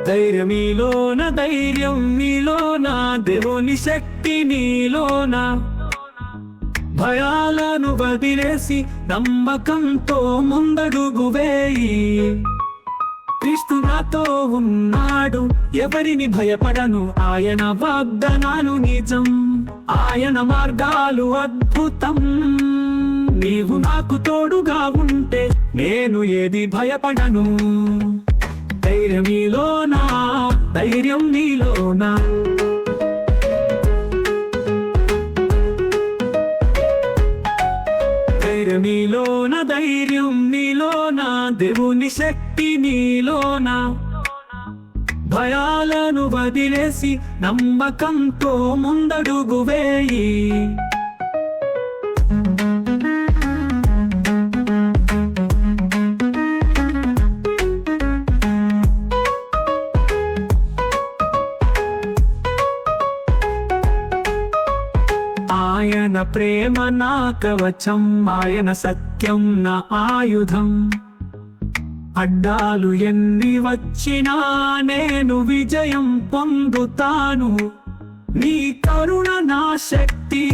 ధైర్యం నీలోన దేవుని శక్తి నీలోన భయాలను వదిలేసి నమ్మకంతో ముందడుగు వేయి. క్రీస్తు నాతో ఉన్నాడు, ఎవరిని భయపడను, ఆయన వాగ్దానాలు నిజం, ఆయన మార్గాలు అద్భుతం. నీవు నాకు తోడుగా ఉంటే నేను ఏది భయపడను. ధైర్యం నీలోనా, ధైర్యం నీలోనా. ధైర్యం నీలోన దేవుని శక్తి నీలోన భయాలను వదిలేసి నమ్మకంతో ముందడుగు వేయి. ఆయన ప్రేమ నా కవచం, ఆయన సత్యం నా ఆయుధం. అడ్డాలు ఎన్ని వచ్చినా నేను విజయం పొందుతాను. నీ కరుణ నా శక్తి,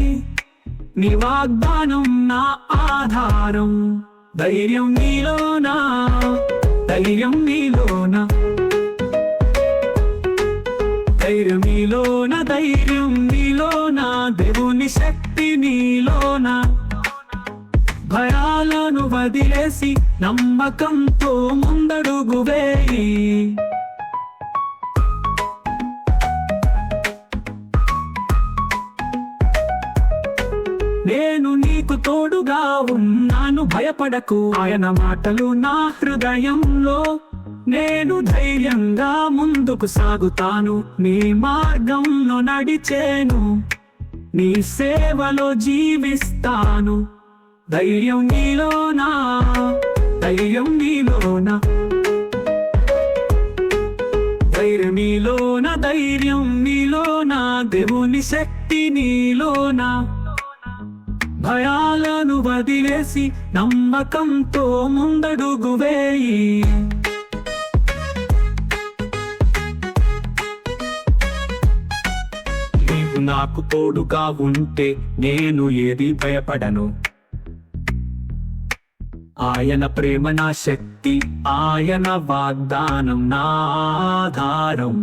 నీ వాగ్దానం నా ఆధారం. ధైర్యం నీలోనా, ధైర్యం నీలోనా. ధైర్యం నీలోన దేవుని శక్తి నీలోన భయాలను వదిలేసి నమ్మకంతో ముందడుగు వేయి. నేను నీకు తోడుగా ఉన్నాను, భయపడకు. ఆయన మాటలు నా హృదయంలో, నేను ధైర్యంగా ముందుకు సాగుతాను. నీ మార్గంలో నడిచేను, నీ సేవలో జీవిస్తాను. ధైర్యం నీలోనా, ధైర్యం నీలోనా. ధైర్యం నీలోనా దేవుని శక్తి నీలోనా భయాలను వదిలేసి నమ్మకంతో ముందడుగు వేయి. నాకు తోడుగా ఉంటే నేను ఏది భయపడను. ఆయన ప్రేమ నా శక్తి, ఆయన వాగ్దానం నా ఆధారం.